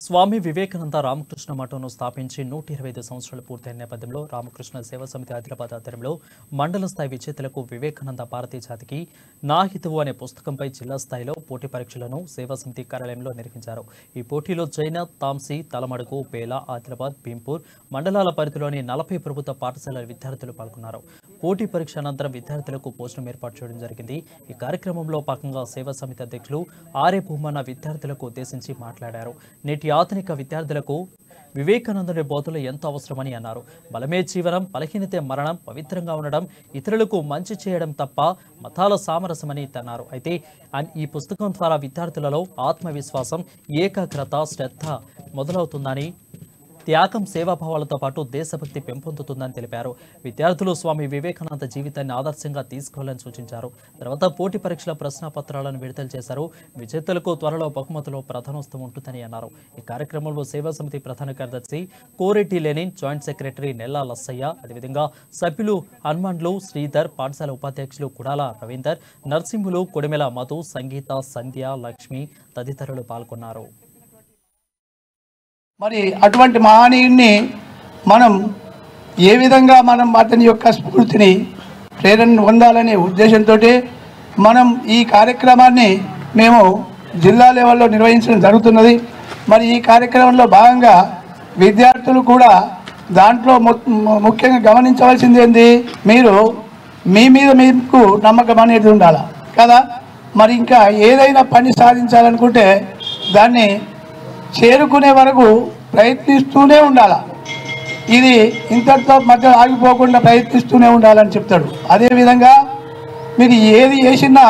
స్వామి వివేకానంద రామకృష్ణ మఠంను స్థాపించి 125 సంవత్సరాలు పూర్తయిన నేపథ్యంలో రామకృష్ణ సేవా సమితి ఆదిలాబాద్ ఆధ్వర్యంలో మండల స్థాయి విజేతలకు వివేకానంద భారతీయ జాతికి నా హితువు అనే పుస్తకంపై జిల్లా స్థాయిలో పోటీ పరీక్షలను సేవా సమితి కార్యాలయంలో నిర్వహించారు. ఈ పోటీలో జైనాథ్, తాంసీ, తలమడుగు, బేలా, ఆదిలాబాద్, భీంపూర్ మండలాల పరిధిలోని 40 ప్రభుత్వ పాఠశాలల విద్యార్థులు పాల్గొన్నారు. పోటీ పరీక్ష అనంతరం విద్యార్థులకు భోజనం ఏర్పాటు చేయడం జరిగింది. ఈ కార్యక్రమంలో భాగంగా సేవా సమితి అధ్యక్షులు ఆర్ఏ భూమన్న విద్యార్థులకు ఉద్దేశించి మాట్లాడారు. నేటి ఆధునిక విద్యార్థులకు వివేకానందుని బోధనలు ఎంతో అవసరమని అన్నారు. బలమే జీవనం, బలహీనతే మరణం, పవిత్రంగా ఉండడం, ఇతరులకు మంచి చేయడం తప్ప మతాల సామరస్యమని అన్నారు. అయితే ఈ పుస్తకం ద్వారా విద్యార్థులలో ఆత్మవిశ్వాసం, ఏకాగ్రత, శ్రద్ధ మొదలవుతుందని, త్యాగం, సేవాభావాలతో పాటు దేశభక్తి పెంపొందుతుందని తెలిపారు. విద్యార్థులు స్వామి వివేకానంద జీవితాన్ని ఆదర్శంగా తీసుకోవాలని సూచించారు. తర్వాత పోటీ పరీక్షల ప్రశ్నపత్రాలను విడుదల చేశారు. విజేతలకు త్వరలో బహుమతులు ప్రధానోత్సవం ఉంటుందని అన్నారు. ఈ కార్యక్రమంలో సేవా సమితి ప్రధాన కార్యదర్శి కోరెడ్డి లెనిన్, జాయింట్ సెక్రటరీ నెల్లా లස්සయ్య, అదేవిధంగా సభ్యులు హనుమాన్లు, శ్రీధర్, పాఠశాల ఉపాధ్యక్షులు కుడాల రవీందర్, నర్సింహులు, కొడిమెల మధు, సంగీత, సంధ్య, లక్ష్మి తదితరులు పాల్గొన్నారు. మరి అటువంటి మహనీయుడిని మనం ఏ విధంగా అతని యొక్క స్ఫూర్తిని ప్రేరణ పొందాలనే ఉద్దేశంతో మనం ఈ కార్యక్రమాన్ని మేము జిల్లా లెవెల్లో నిర్వహించడం జరుగుతున్నది. మరి ఈ కార్యక్రమంలో భాగంగా విద్యార్థులు కూడా దాంట్లో ముఖ్యంగా గమనించవలసింది ఏంది, మీరు మీ మీద మీకు నమ్మకం అనేది ఉండాలి కదా. మరి ఇంకా ఏదైనా పని సాధించాలనుకుంటే దాన్ని చేరుకునే వరకు ప్రయత్నిస్తూనే ఉండాలి. ఇది ఇంతటితో మధ్య ఆగిపోకుండా ప్రయత్నిస్తూనే ఉండాలని చెప్తాడు. అదేవిధంగా మీరు ఏది చేసినా